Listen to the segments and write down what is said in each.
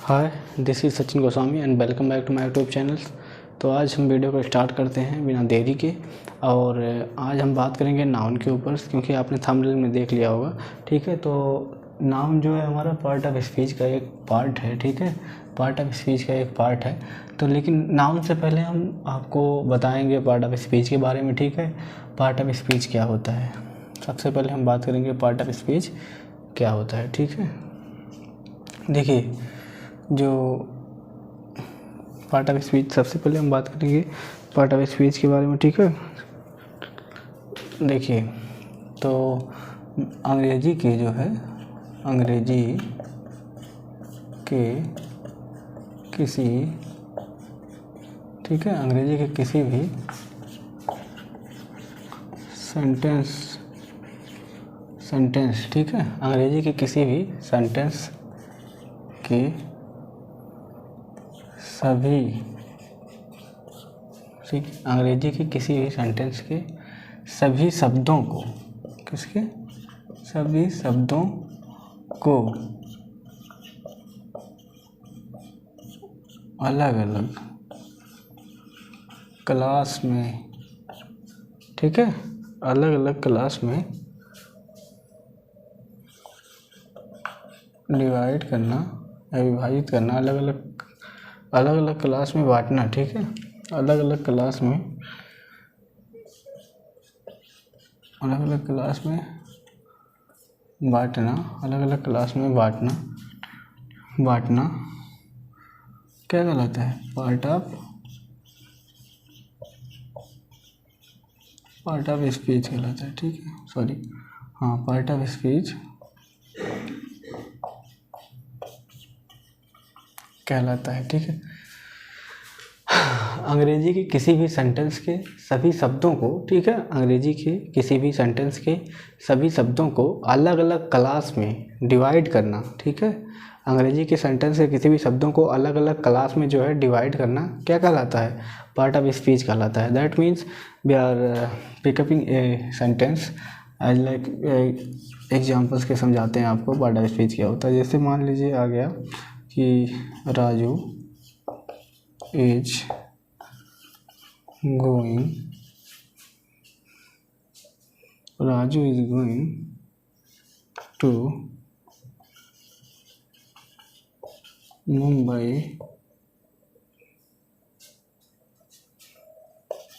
Hi, this is Sachin Goswami and welcome back to my YouTube channels. तो आज हम video को स्टार्ट करते हैं बिना देरी के। और आज हम बात करेंगे नाउन के ऊपर, क्योंकि आपने थंबनेल में देख लिया होगा। ठीक है, तो नाउन जो है हमारा पार्ट ऑफ स्पीच का एक पार्ट है। ठीक है, पार्ट ऑफ स्पीच का एक पार्ट है। तो लेकिन नाउन से पहले हम आपको बताएंगे पार्ट ऑफ स्पीच के बारे में। ठीक है, पार्ट ऑफ स्पीच क्या होता है, सबसे पहले हम बात करेंगे पार्ट ऑफ स्पीच क्या होता है। ठीक है, देखिए जो पार्ट ऑफ स्पीच, सबसे पहले हम बात करेंगे पार्ट ऑफ स्पीच के बारे में। ठीक है, देखिए तो अंग्रेजी के जो है, अंग्रेजी के किसी, ठीक है, अंग्रेजी के किसी भी सेंटेंस, ठीक है, अंग्रेजी के किसी भी सेंटेंस के सभी, ठीक, अंग्रेजी के किसी भी सेंटेंस के सभी शब्दों को, किसके सभी शब्दों को अलग अलग क्लास में, ठीक है, अलग अलग क्लास में डिवाइड करना या विभाजित करना, अलग अलग क्लास में बांटना। ठीक है, अलग अलग क्लास में, अलग अलग क्लास में बांटना, अलग अलग क्लास में बांटना क्या कहलाता है? पार्ट ऑफ स्पीच कहलाता है। ठीक है, सॉरी, हाँ, पार्ट ऑफ स्पीच कहलाता है। ठीक है, अंग्रेजी के किसी भी सेंटेंस के सभी शब्दों को, ठीक है, अंग्रेजी के किसी भी सेंटेंस के सभी शब्दों को अलग अलग क्लास में डिवाइड करना। ठीक है, अंग्रेजी के सेंटेंस के किसी भी शब्दों को अलग अलग क्लास में जो है डिवाइड करना क्या कहलाता है? पार्ट ऑफ स्पीच कहलाता है। That means we are picking up a sentence as like examples के समझाते हैं आपको पार्ट ऑफ स्पीच क्या होता है। जैसे मान लीजिए आ गया कि Raju is going to Mumbai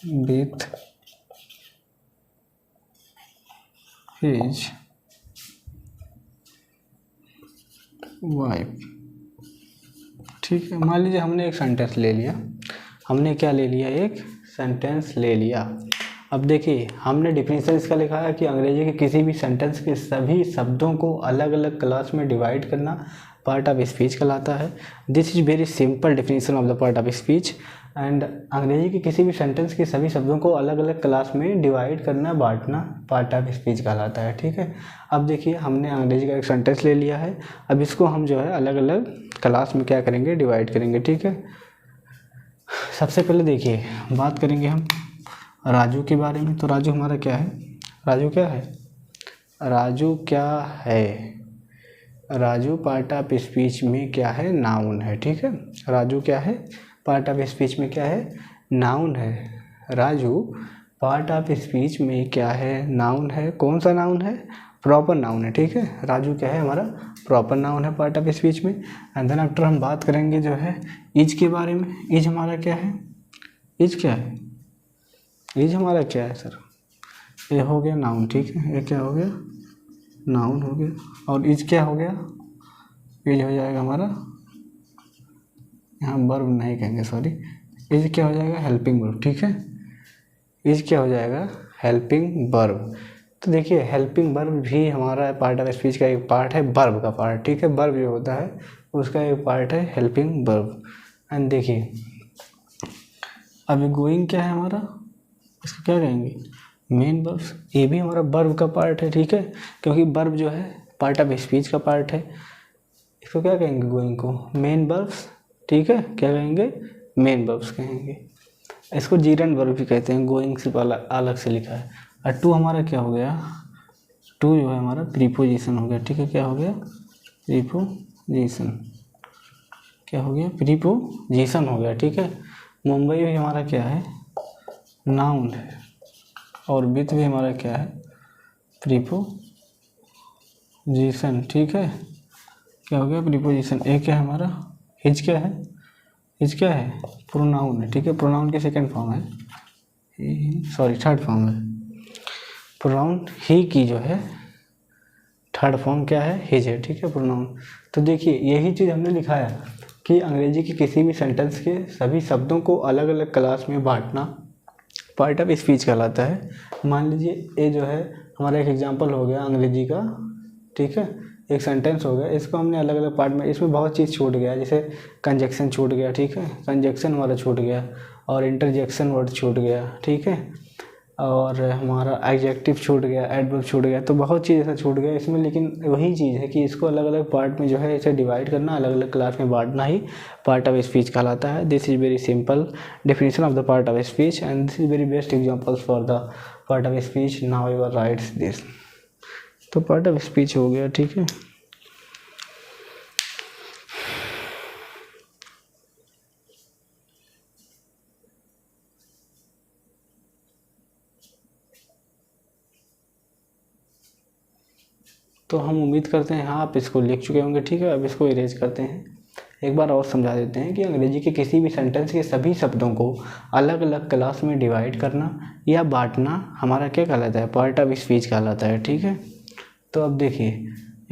with his wife. ठीक है, मान लीजिए हमने एक सेंटेंस ले लिया, हमने क्या ले लिया? एक सेंटेंस ले लिया। अब देखिए हमने डिफिनीशन इसका लिखा है कि अंग्रेजी के किसी भी सेंटेंस के सभी शब्दों को अलग अलग क्लास में डिवाइड करना पार्ट ऑफ स्पीच कहलाता है। This is very simple definition of the part of speech. And अंग्रेजी के किसी भी सेंटेंस के सभी शब्दों को अलग अलग क्लास में डिवाइड करना, बांटना पार्ट ऑफ स्पीच कहलाता है। ठीक है, अब देखिए हमने अंग्रेजी का एक सेंटेंस ले लिया है, अब इसको हम जो है अलग अलग क्लास में क्या करेंगे? डिवाइड करेंगे। ठीक है, सबसे पहले देखिए बात करेंगे हम राजू के बारे में। तो राजू हमारा क्या है? राजू क्या है? राजू क्या है? राजू पार्ट ऑफ स्पीच में क्या है? नाउन है। ठीक है, राजू क्या है? पार्ट ऑफ स्पीच में क्या है? नाउन है। राजू पार्ट ऑफ स्पीच में क्या है? नाउन है। कौन सा नाउन है? प्रॉपर नाउन है। ठीक है, राजू क्या है? हमारा प्रॉपर नाउन है पार्ट ऑफ स्पीच में। एंड देन आफ्टर हम बात करेंगे जो है इज के बारे में। इज हमारा क्या है? इज क्या है? इज हमारा क्या है सर? ये हो गया नाउन। ठीक है, ये क्या हो गया? नाउन हो गया। और इज क्या हो गया? इज हो जाएगा हमारा, यहाँ वर्ब नहीं कहेंगे, सॉरी, इज क्या हो जाएगा? Helping verb. ठीक है, इज क्या हो जाएगा? Helping verb. तो देखिए हेल्पिंग वर्ब भी हमारा पार्ट ऑफ स्पीच का एक पार्ट है, वर्ब का पार्ट। ठीक है, वर्ब जो होता है उसका एक पार्ट है हेल्पिंग वर्ब। एंड देखिए अभी गोइंग क्या है हमारा? इसको क्या कहेंगे? Main verbs. ये भी हमारा वर्ब का पार्ट है। ठीक है, क्योंकि वर्ब जो है पार्ट ऑफ स्पीच का पार्ट है। इसको क्या कहेंगे? गोइंग को मेन वर्ब्स। ठीक है, क्या कहेंगे? मेन वर्ब्स कहेंगे। इसको जीरंड वर्ब भी कहते हैं, गोइंग सिर्फ अलग से लिखा है। और टू हमारा क्या हो गया? टू जो है हमारा प्रीपोजिशन हो गया। ठीक है, क्या हो गया? प्रीपोजिशन। क्या हो गया, प्रीपोजिशन हो गया, ठीक है। मुंबई भी हमारा क्या है, नाउन है, और वित्त भी हमारा क्या है, प्रीपोजिशन, ठीक है। क्या हो गया, प्रीपोजिशन। एक क्या है हमारा, हिज क्या है, हिज क्या है, प्रोनाउन है, ठीक है। प्रोनाउन की सेकंड फॉर्म है, सॉरी थर्ड फॉर्म है। प्रोनाउन ही की जो है थर्ड फॉर्म क्या है, हिज है, ठीक है, प्रोनाउन। तो देखिए यही चीज़ हमने लिखा है कि अंग्रेजी के किसी भी सेंटेंस के सभी शब्दों को अलग अलग क्लास में बांटना पार्ट ऑफ स्पीच कहलाता है। मान लीजिए ये जो है हमारा एक एग्जांपल हो गया अंग्रेजी का, ठीक है, एक सेंटेंस हो गया, इसको हमने अलग अलग पार्ट में, इसमें बहुत चीज़ छूट गया, जैसे कंजक्शन छूट गया, ठीक है, कंजक्शन हमारा छूट गया, और इंटरजेक्शन वर्ड छूट गया, ठीक है, और हमारा एडजेक्टिव छूट गया, एडवर्ब छूट गया, तो बहुत चीज़ ऐसा छूट गया इसमें। लेकिन वही चीज़ है कि इसको अलग अलग पार्ट में जो है इसे डिवाइड करना, अलग अलग क्लास में बांटना ही पार्ट ऑफ स्पीच कहलाता है। This is very simple definition of the part of speech and this is very best examples for the part of speech. Now your rights this. तो पार्ट ऑफ स्पीच हो गया, ठीक है। तो हम उम्मीद करते हैं हाँ आप इसको लिख चुके होंगे, ठीक है। अब इसको इरेज करते हैं, एक बार और समझा देते हैं कि अंग्रेजी के किसी भी सेंटेंस के सभी शब्दों को अलग अलग क्लास में डिवाइड करना या बांटना हमारा क्या कहलाता है, पार्ट ऑफ स्पीच कहलाता है, ठीक है। तो अब देखिए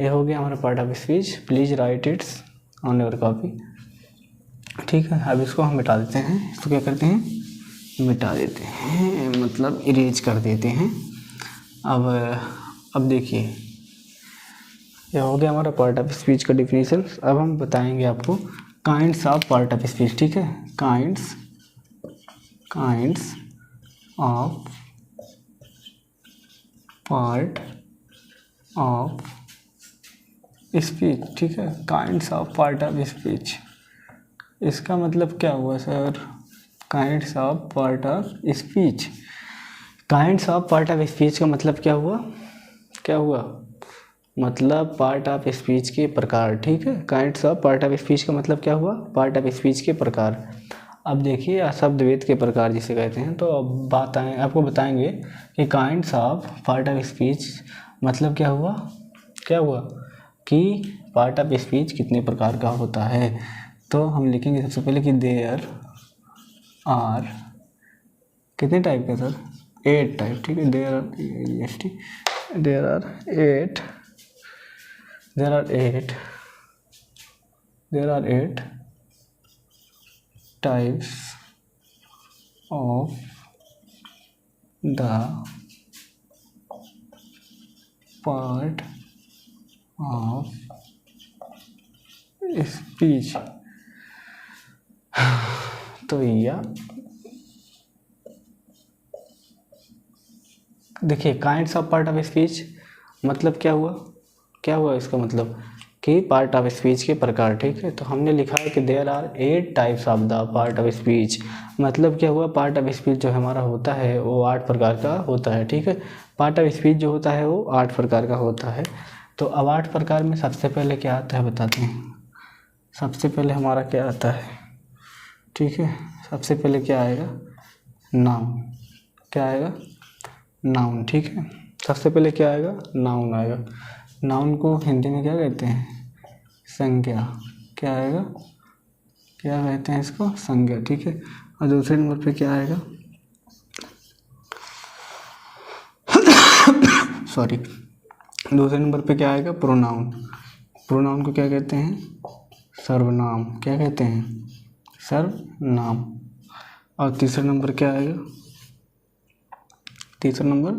ये हो गया हमारा part of speech. Please write it's on your copy, ठीक है। अब इसको हम मिटा देते हैं, इसको क्या करते हैं, मिटा देते हैं, मतलब इरेज कर देते हैं। अब देखिए ये हो गया हमारा पार्ट ऑफ स्पीच का डिफिनीशन। अब हम बताएंगे आपको kinds of part of speech, ठीक है। Kinds of part of speech, ठीक है। Kinds of part of speech, इसका मतलब क्या हुआ sir, kinds of part of speech. Kinds of part of speech का मतलब क्या हुआ, क्या हुआ, मतलब पार्ट ऑफ स्पीच के प्रकार, ठीक है। Kinds of part of speech का मतलब क्या हुआ, पार्ट ऑफ स्पीच के प्रकार। अब देखिए शब्दवेद के प्रकार जिसे कहते हैं। तो अब आपको बताएंगे कि kinds of part of speech मतलब क्या हुआ, क्या हुआ कि पार्ट ऑफ स्पीच कितने प्रकार का होता है। तो हम लिखेंगे सबसे पहले कि देयर आर, कितने टाइप का सर, 8 टाइप, ठीक है। There are 8 types of the part of speech। तो या देखिए kinds of part of speech मतलब क्या हुआ, क्या हुआ इसका मतलब कि पार्ट ऑफ स्पीच के प्रकार, ठीक है। तो हमने लिखा है कि there are 8 types of the part of speech, मतलब क्या हुआ, पार्ट ऑफ स्पीच जो हमारा होता है वो 8 प्रकार का होता है, ठीक है। पार्ट ऑफ स्पीच जो होता है वो 8 प्रकार का होता है। तो अब 8 प्रकार में सबसे पहले क्या आता है बताते हैं। सबसे पहले हमारा क्या आता है, ठीक है, सबसे पहले क्या आएगा, नाउन। क्या आएगा, नाउन, ठीक है। सबसे पहले क्या आएगा, नाउन आएगा। नाउन को हिंदी में क्या कहते हैं, संज्ञा। क्या आएगा, क्या कहते हैं इसको, संज्ञा, ठीक है। और दूसरे नंबर पे क्या आएगा, सॉरी, दूसरे नंबर पे क्या आएगा, प्रोनाउन। प्रोनाउन को क्या कहते हैं, सर्वनाम। क्या कहते हैं, सर्वनाम। और तीसरा नंबर क्या आएगा, तीसरा नंबर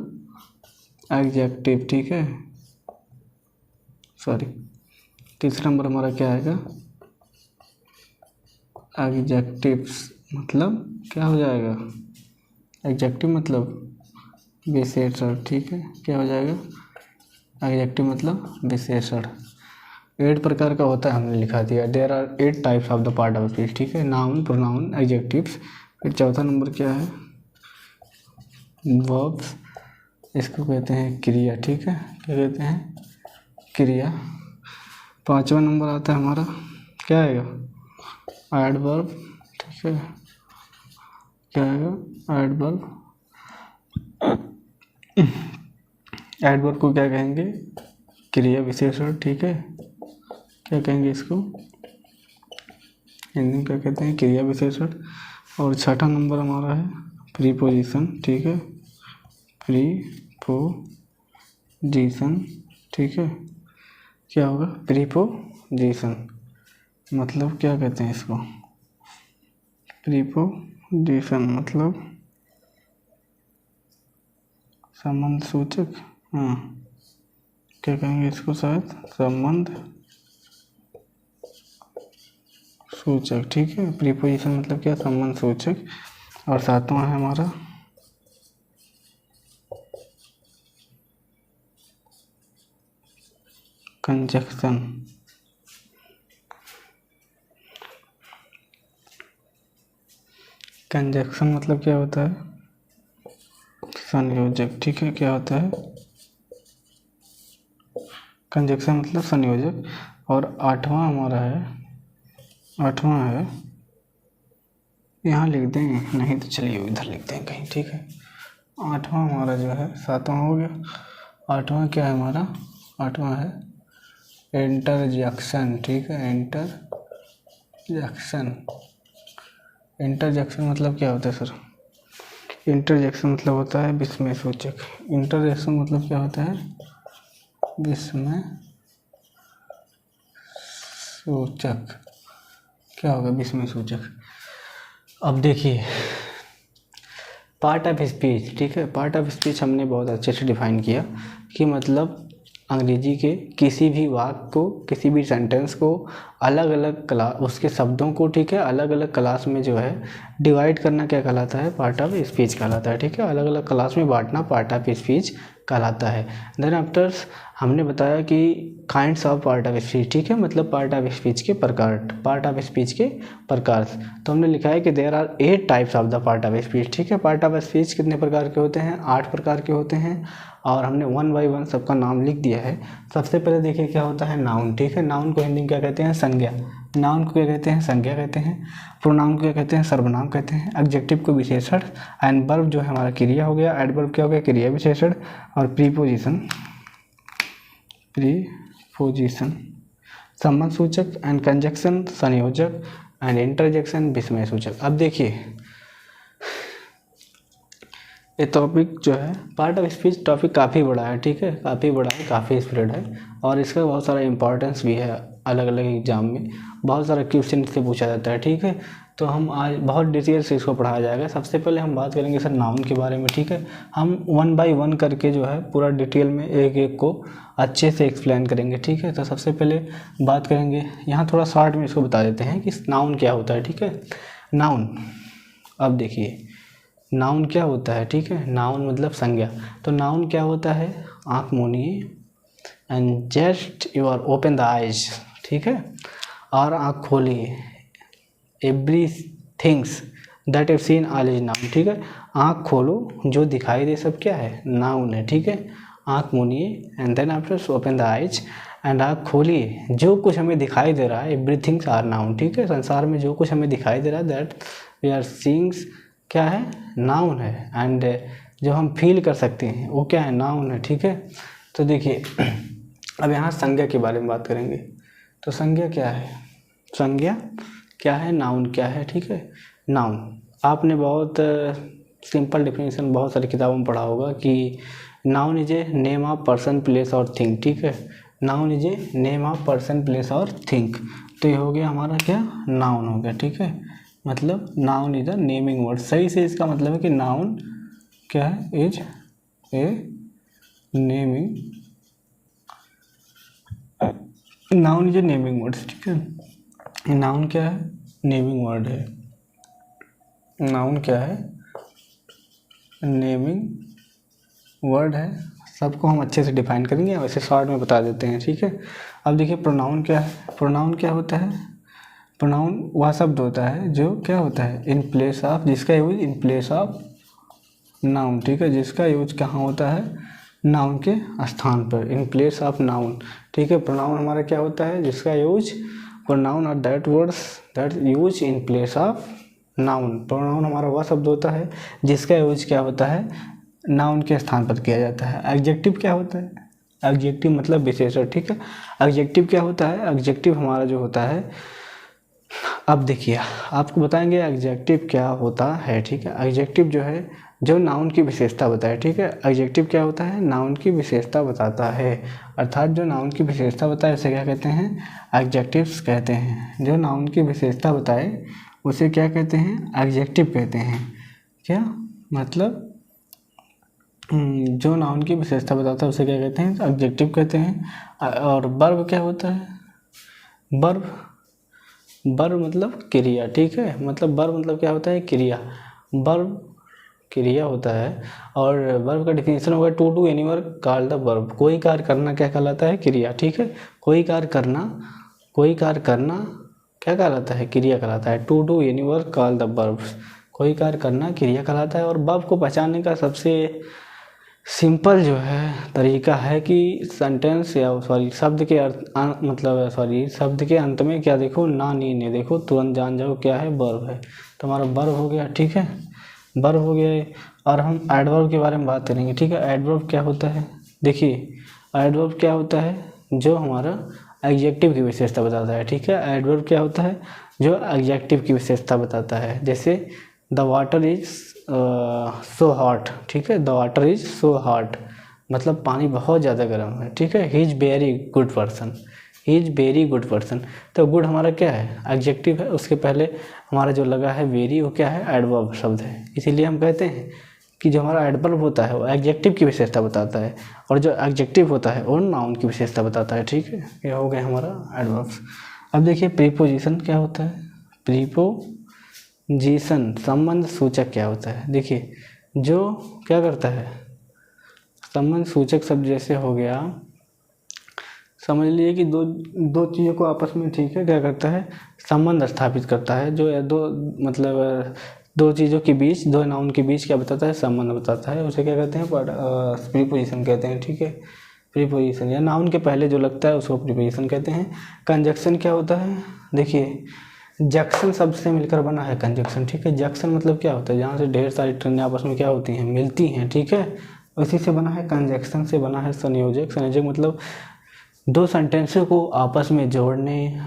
एडजेक्टिव, ठीक है, सॉरी, तीसरा नंबर हमारा क्या आएगा, एडजेक्टिव्स, मतलब क्या हो जाएगा, एडजेक्टिव मतलब विशेषण, ठीक है। क्या हो जाएगा, एडजेक्टिव मतलब विशेषण। 8 प्रकार का होता है, हमने लिखा दिया। There are 8 types of the part of speech, ठीक है। Noun, pronoun, adjectives. फिर चौथा नंबर क्या है, वर्ब्स, इसको कहते हैं क्रिया, ठीक है। क्या कहते हैं, क्रिया। पांचवा नंबर आता है हमारा, क्या आएगा, एडवर्ब, ठीक है, क्या आएगा एडवर्ब। एडवर्ब को क्या कहेंगे, क्रिया विशेषण, ठीक है, क्या कहेंगे इसको, हिंदी में क्या कहते हैं, क्रिया विशेषण। और छठा नंबर हमारा है प्रीपोजिशन, ठीक है, प्रीपोजिशन, ठीक है, क्या होगा प्रीपोजिशन, मतलब क्या कहते हैं इसको, प्रीपोजिशन मतलब संबंध सूचक, हाँ क्या कहेंगे इसको, शायद संबंध सूचक, ठीक है, प्रीपोजिशन मतलब क्या, संबंध सूचक। और सातवां है हमारा कंजक्शन, कंजक्शन मतलब क्या होता है, संयोजक, ठीक है, क्या होता है कंजक्शन मतलब संयोजक। और आठवां हमारा है, आठवां है, यहाँ लिख देंगे, नहीं तो चलिए इधर लिख देंगे कहीं, ठीक है। आठवां हमारा जो है, सातवां हो गया, आठवां क्या है हमारा, आठवां है इंटरजेक्शन, ठीक है, इंटरजेक्शन। इंटरजेक्शन मतलब क्या होता है सर, इंटरजेक्शन मतलब होता है विस्मय सूचक। इंटरजेक्शन मतलब क्या होता है, विस्मय सूचक, क्या होगा विस्मय सूचक। अब देखिए पार्ट ऑफ स्पीच, ठीक है, पार्ट ऑफ स्पीच हमने बहुत अच्छे से डिफाइन किया कि मतलब अंग्रेजी के किसी भी वाक्य को, किसी भी सेंटेंस को अलग अलग क्लास, उसके शब्दों को, ठीक है, अलग अलग क्लास में जो है डिवाइड करना क्या कहलाता है, पार्ट ऑफ स्पीच कहलाता है, ठीक है, अलग अलग क्लास में बांटना पार्ट ऑफ स्पीच कहलाता है। देन आफ्टर हमने बताया कि kinds of part of speech, ठीक है, मतलब पार्ट ऑफ स्पीच के प्रकार, पार्ट ऑफ स्पीच के प्रकार। तो हमने लिखा है कि there are 8 types of the part of speech, ठीक है, पार्ट ऑफ स्पीच कितने प्रकार के होते हैं, 8 प्रकार के होते हैं। और हमने 1 बाय 1 सबका नाम लिख दिया है। सबसे पहले देखिए क्या होता है नाउन, ठीक है, नाउन को हिंदी में क्या कहते हैं, संज्ञा। नाउन को क्या कहते हैं, संज्ञा कहते हैं। प्रोनाउन को क्या कहते हैं, सर्वनाम कहते हैं। एडजेक्टिव को विशेषण। एंड वर्ब जो है हमारा क्रिया हो गया। एडवर्ब क्या हो गया, क्रिया विशेषण। और प्रीपोजिशन, प्रीपोजिशन संबंध सूचक। एंड कंजक्शन संयोजक। एंड इंटरजेक्शन विस्मय सूचक। अब देखिए ये टॉपिक जो है पार्ट ऑफ स्पीच टॉपिक काफ़ी बड़ा है, ठीक है, काफ़ी बड़ा है, काफ़ी स्प्रेड है और इसका बहुत सारा इंपॉर्टेंस भी है। अलग अलग एग्जाम में बहुत सारा क्वेश्चन इससे पूछा जाता है, ठीक है। तो हम आज बहुत डिटेल से इसको पढ़ाया जाएगा। सबसे पहले हम बात करेंगे सर नाउन के बारे में, ठीक है। हम 1 बाय 1 करके जो है पूरा डिटेल में एक एक को अच्छे से एक्सप्लेन करेंगे, ठीक है। तो सबसे पहले बात करेंगे, यहाँ थोड़ा शॉर्ट में इसको बता देते हैं कि नाउन क्या होता है, ठीक है। नाउन, अब देखिए नाउन क्या होता है, ठीक है। नाउन मतलब संज्ञा। तो नाउन क्या होता है, आँख मूनिए and just you are open the eyes, ठीक है, और आँख खोलिए, every things that you seen all is noun, ठीक है। आँख खोलो, जो दिखाई दे सब क्या है, नाउन है, ठीक है। आँख मूनिए and then after open the eyes and आँख खोलिए, जो कुछ हमें दिखाई दे रहा है, एवरी थिंग्स आर नाउन, ठीक है। संसार में जो कुछ हमें दिखाई दे रहा है दैट वी आर सीइंग्स क्या है, नाउन है। एंड जो हम फील कर सकते हैं वो क्या है, नाउन है, ठीक है। तो देखिए अब यहाँ संज्ञा के बारे में बात करेंगे। तो संज्ञा क्या है, संज्ञा क्या है, नाउन क्या है, ठीक है। नाउन आपने बहुत सिंपल डेफिनेशन बहुत सारी किताबों में पढ़ा होगा कि noun is a name of person place और थिंग, ठीक है। Noun is a name of person place और थिंग। तो ये हो गया हमारा क्या, नाउन हो गया, ठीक है। मतलब noun is a naming word. सही से इसका मतलब है कि नाउन क्या है, is a naming, noun is a naming word, ठीक है। नाउन क्या है, नेमिंग वर्ड है। नाउन क्या है, नेमिंग वर्ड है। सबको हम अच्छे से डिफाइन करेंगे, वैसे शॉर्ट में बता देते हैं, ठीक है। अब देखिए प्रोनाउन क्या है। प्रोनाउन क्या होता है, प्रोनाउन वह शब्द होता है जो क्या होता है, इन प्लेस ऑफ, जिसका use in place of noun, ठीक है। जिसका यूज कहाँ होता है, नाउन के स्थान पर, इन प्लेस ऑफ नाउन, ठीक है। प्रोनाउन हमारा क्या होता है, जिसका यूज प्रोनाउन और that words that use in place of noun. Pronoun हमारा वह शब्द होता है जिसका यूज क्या होता है, नाउन के स्थान पर किया जाता है। एडजेक्टिव क्या होता है, एडजेक्टिव मतलब विशेषण, ठीक है। एडजेक्टिव क्या होता है, एडजेक्टिव हमारा जो होता है, अब देखिए आपको बताएंगे एडजेक्टिव क्या होता है, ठीक है। एडजेक्टिव जो है जो नाउन की विशेषता बताए, ठीक है। एडजेक्टिव क्या होता है, नाउन की विशेषता बताता है, अर्थात जो नाउन की विशेषता बताए उसे क्या कहते हैं, एडजेक्टिव्स कहते हैं। जो नाउन की विशेषता बताए उसे क्या कहते हैं, एडजेक्टिव कहते हैं। क्या मतलब जो नाउन की विशेषता बताता है उसे क्या कहते हैं, एडजेक्टिव कहते हैं। और वर्ब क्या होता है, वर्ब, वर्ब मतलब क्रिया, ठीक है। मतलब वर्ब मतलब क्या होता है, क्रिया, वर्ब क्रिया होता है। और वर्ब का डिफिनेशन होगा to do any work called the verb. कोई कार्य करना क्या कहलाता है, क्रिया, ठीक है। कोई कार्य करना, कोई कार्य करना क्या कहलाता है, क्रिया कहलाता है। To do any work called the verb, कोई कार्य करना क्रिया कहलाता है। और वर्ब को पहचानने का सबसे सिंपल जो है तरीका है कि सेंटेंस या सॉरी शब्द के मतलब सॉरी शब्द के अंत में क्या देखो, ना नी ने देखो, तुरंत जान जाओ क्या है, वर्ब है। तो हमारा वर्ब हो गया, ठीक है, वर्ब हो गया। और हम एडवर्ब के बारे में बात करेंगे, ठीक है। एडवर्ब क्या होता है, देखिए एडवर्ब क्या होता है, जो हमारा एडजेक्टिव की विशेषता बताता है, ठीक है। एडवर्ब क्या होता है, जो एडजेक्टिव की विशेषता बताता है। जैसे the water is so hot, ठीक है, the water is so hot मतलब पानी बहुत ज़्यादा गर्म है, ठीक है। He is very good person, he is very good person. तो गुड हमारा क्या है, एडजेक्टिव है, उसके पहले हमारा जो लगा है वेरी, वो क्या है, एडवर्ब शब्द है। इसीलिए हम कहते हैं कि जो हमारा एडवर्ब होता है वो एडजेक्टिव की विशेषता बताता है, और जो एडजेक्टिव होता है वो नाउन की विशेषता बताता है, ठीक है। ये हो गया हमारा एडवर्ब्स। अब देखिए प्रीपोजिशन क्या होता है, प्रीपोजिशन संबंध सूचक क्या होता है। देखिए जो क्या करता है, संबंध सूचक शब्द जैसे हो गया, समझ लिए कि दो दो चीज़ों को आपस में, ठीक है, क्या करता है, संबंध स्थापित करता है। जो दो मतलब दो चीज़ों के बीच, दो नाउन के बीच क्या बताता है, संबंध बताता है, उसे क्या कहते हैं, प्रीपोजिशन कहते हैं, ठीक है। प्रीपोजिशन या नाउन के पहले जो लगता है उसको प्रीपोजिशन कहते हैं। कंजक्शन क्या होता है, देखिए जंक्शन शब्द से मिलकर बना है कंजक्शन, ठीक है। जंक्शन मतलब क्या होता है, जहाँ से ढेर सारी ट्रेनें आपस में क्या होती हैं, मिलती हैं, ठीक है, उसी से बना है। कंजक्शन से बना है संयोजक। संयोजक मतलब दो सेंटेंसों को आपस में जोड़ने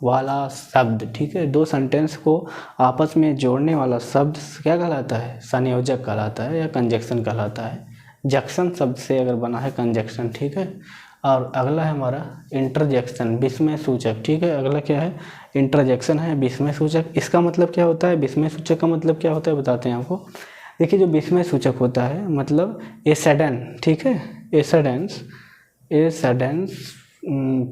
वाला शब्द, ठीक है। दो सेंटेंस को आपस में जोड़ने वाला शब्द क्या कहलाता है, संयोजक कहलाता है या कंजक्शन कहलाता है। जंक्शन शब्द से अगर बना है कंजक्शन, ठीक है। और अगला है हमारा इंटरजेक्शन, विस्मय सूचक, ठीक है। अगला क्या है, इंटरजेक्शन है, विस्मय सूचक। इसका मतलब क्या होता है, विस्मय सूचक का मतलब क्या होता है बताते हैं आपको। देखिए जो विस्मय सूचक होता है मतलब ए सडन, ठीक है, ए सडेंस, ए सडेंस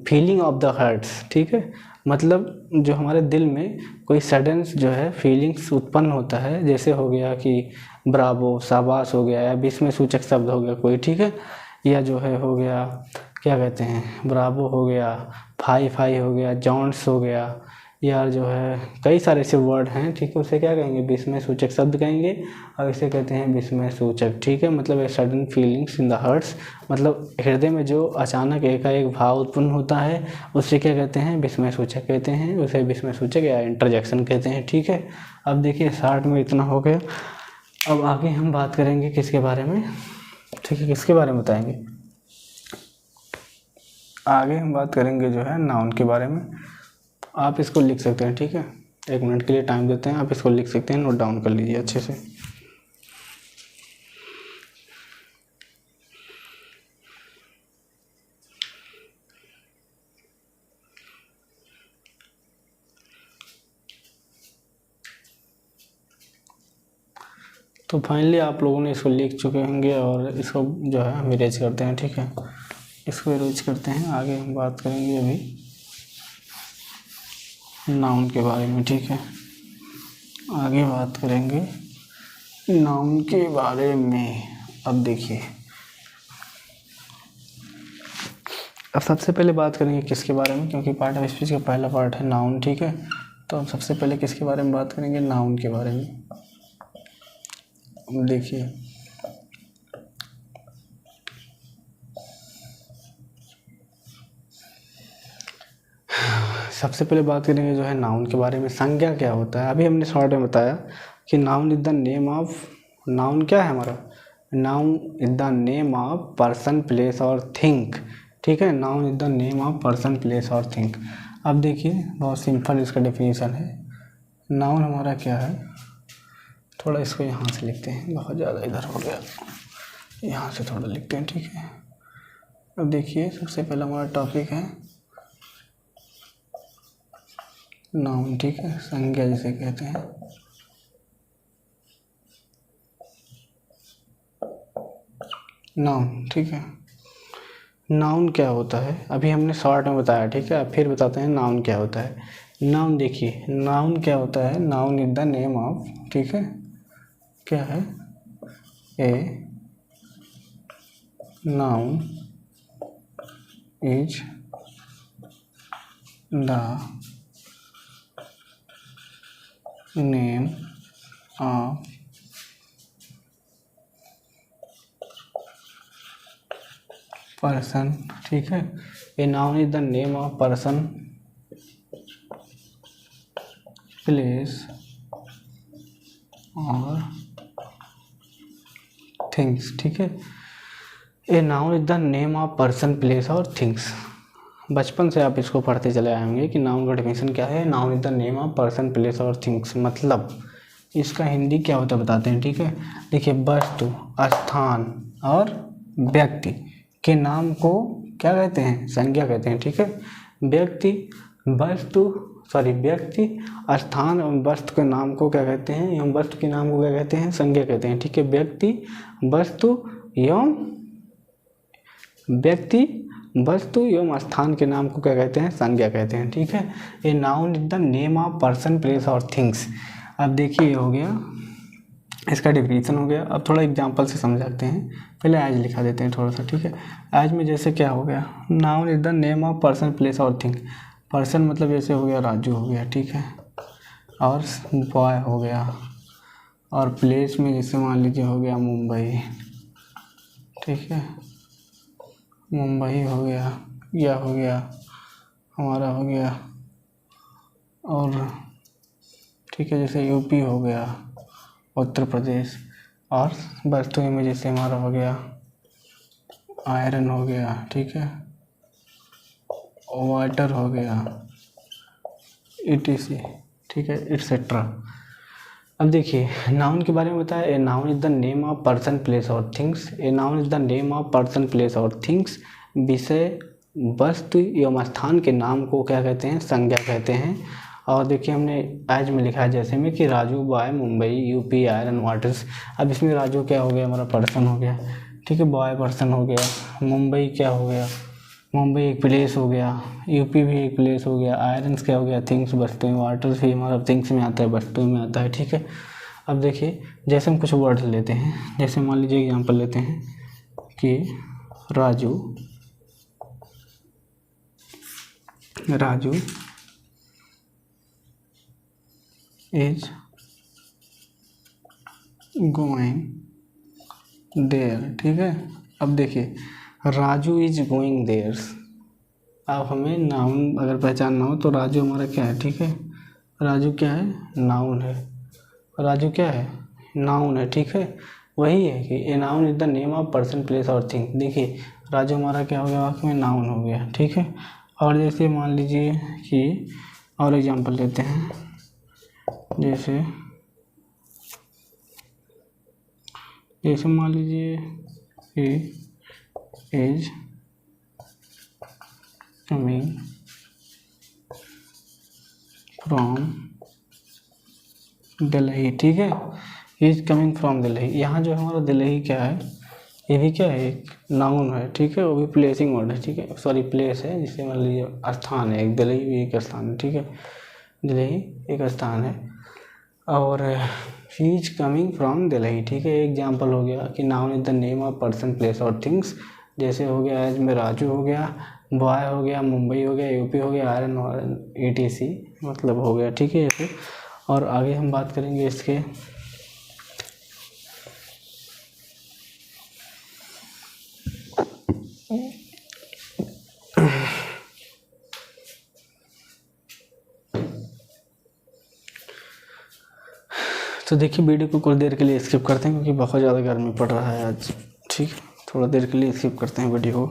फीलिंग ऑफ द हार्ट्स, ठीक है। मतलब जो हमारे दिल में कोई सडन जो है फीलिंग्स उत्पन्न होता है, जैसे हो गया कि ब्रावो, शाबाश हो गया, या विस्मय सूचक शब्द हो गया कोई, ठीक है। या जो है हो गया क्या कहते हैं, ब्रावो हो गया, फाई फाई हो गया, जॉन्स हो गया, या जो है कई सारे ऐसे वर्ड हैं, ठीक है, उसे क्या कहेंगे, विस्मय सूचक शब्द कहेंगे। और इसे कहते हैं विस्मय सूचक, ठीक है। मतलब a sudden feelings in the hearts, मतलब हृदय में जो अचानक एकाएक भाव उत्पन्न होता है उसे क्या कहते हैं, विस्मय सूचक कहते हैं, उसे विस्मय सूचक या इंटरजेक्शन कहते हैं, ठीक है। अब देखिए 60 में इतना हो गया। अब आगे हम बात करेंगे किसके बारे में, ठीक है, किसके बारे में बताएंगे, आगे हम बात करेंगे जो है नाउन के बारे में। आप इसको लिख सकते हैं, ठीक है, 1 मिनट के लिए टाइम देते हैं, आप इसको लिख सकते हैं, नोट डाउन कर लीजिए अच्छे से। तो फाइनली आप लोगों ने इसको लिख चुके होंगे और इसको जो है हम इरेज करते हैं, ठीक है, इसको इरेज करते हैं। आगे हम बात करेंगे अभी नाउन के बारे में, ठीक है, आगे बात करेंगे नाउन के बारे में। अब देखिए अब सबसे पहले बात करेंगे किसके बारे में, क्योंकि पार्ट ऑफ स्पीच का पहला पार्ट है नाउन, ठीक है। तो हम सबसे पहले किसके बारे में बात करेंगे, नाउन के बारे में। देखिए सबसे पहले बात करेंगे जो है नाउन के बारे में। संज्ञा क्या होता है? अभी हमने शॉर्ट में बताया कि noun is the name of, noun क्या है हमारा? Noun is the name of person, place और थिंग। ठीक है, noun is the name of person, place और थिंग। अब देखिए बहुत सिंपल इसका डेफिनेशन है। नाउन हमारा क्या है, थोड़ा इसको यहाँ से लिखते हैं, बहुत ज़्यादा इधर हो गया, यहाँ से थोड़ा लिखते हैं। ठीक है, अब देखिए सबसे पहला हमारा टॉपिक है नाउन। ठीक है, संज्ञा जिसे कहते हैं। नाउन, ठीक है, नाउन क्या होता है अभी हमने शॉर्ट में बताया। ठीक है, अब फिर बताते हैं नाउन क्या होता है। नाउन देखिए, नाउन क्या होता है? Noun is the name of, ठीक है, क्या है? ए noun is the name of person. ठीक है, ए noun is the name of person, place और थिंग्स। ठीक है, ए noun is the name of person, place और थिंग्स। बचपन से आप इसको पढ़ते चले आएंगे कि नाउन का डेफिनेशन क्या है। Noun is the name of person, place और थिंग्स, मतलब इसका हिंदी क्या होता है बताते हैं। ठीक है, देखिए वस्तु, स्थान और व्यक्ति के नाम को क्या कहते हैं? संज्ञा कहते हैं। ठीक है, व्यक्ति, वस्तु, व्यक्ति, स्थान एवं वस्तु के नाम को क्या कहते हैं? एवं वस्तु के नाम को क्या कहते हैं? संज्ञा कहते हैं। ठीक है, व्यक्ति, वस्तु एवं स्थान के नाम को क्या कहते हैं? संज्ञा कहते हैं। ठीक है, ए noun is the name of person, place और थिंग्स। अब देखिए ये हो गया, इसका डेफिनेशन हो गया। अब थोड़ा एग्जांपल से समझाते हैं। पहले एज लिखा देते हैं थोड़ा सा। ठीक है, एज में जैसे क्या हो गया? Noun is the name of person, place और थिंग। पर्सन मतलब जैसे हो गया राजू हो गया। ठीक है, और बॉय हो गया, और प्लेस में जैसे मान लीजिए हो गया मुंबई। ठीक है, मुंबई हो गया, या हो गया हमारा हो गया, और ठीक है जैसे यूपी हो गया, उत्तर प्रदेश, और वस्तु में जैसे हमारा हो गया आयरन हो गया। ठीक है, वाटर हो गया, ETC। ठीक है, एटसेट्रा। अब देखिए नाउन के बारे में बताया, a noun is the name of person, place और things. A noun is the name of person, place और थिंग्स। विषय, वस्तु एवं स्थान के नाम को क्या कहते हैं? संज्ञा कहते हैं। और देखिए हमने एज में लिखा है जैसे में कि Raju, boy, Mumbai, UP, iron, waters. अब इसमें राजू क्या हो गया? हमारा पर्सन हो गया। ठीक है, बॉय पर्सन हो गया, मुंबई क्या हो गया? मुंबई एक प्लेस हो गया, यूपी भी एक प्लेस हो गया, आयरन्स क्या हो गया? थिंग्स, वस्तुएं, वाटर्स भी हमारा थिंग्स में आता है, वस्तुओं में आता है। ठीक है, अब देखिए जैसे हम कुछ वर्ड्स लेते हैं, जैसे मान लीजिए एग्जांपल लेते हैं कि राजू इज गोइंग देयर। ठीक है, अब देखिए राजू इज गोइंग देयर। अब हमें नाउन अगर पहचानना हो तो राजू हमारा क्या है? ठीक है, राजू क्या है? नाउन है। राजू क्या है? नाउन है। ठीक है, वही है कि ए noun is the name of person, place और थिंग। देखिए राजू हमारा क्या हो गया? वाक्य में नाउन हो गया। ठीक है, और जैसे मान लीजिए कि और एग्जांपल लेते हैं, जैसे मान लीजिए he is coming from Delhi. ठीक है, he is coming from Delhi. यहाँ जो हमारा दिल्ली क्या है? ये भी क्या है? एक नाउन है। ठीक है, वो भी प्लेसिंग वर्ड है। ठीक है, प्लेस है, जिसे मान लीजिए स्थान है, एक दिल्ली भी एक स्थान है। ठीक है, दिल्ली एक स्थान है, और he is coming from Delhi. ठीक है, एग्जाम्पल हो गया कि noun is the name of person, place और थिंग्स। जैसे हो गया एज में राजू हो गया, बॉय हो गया, मुंबई हो गया, यूपी हो गया, आयरन ETC मतलब हो गया। ठीक है, ऐसे। और आगे हम बात करेंगे इसके तो देखिए वीडियो को कुछ देर के लिए स्किप करते हैं क्योंकि बहुत ज़्यादा गर्मी पड़ रहा है आज। ठीक, थोड़ा देर के लिए स्किप करते हैं वीडियो को।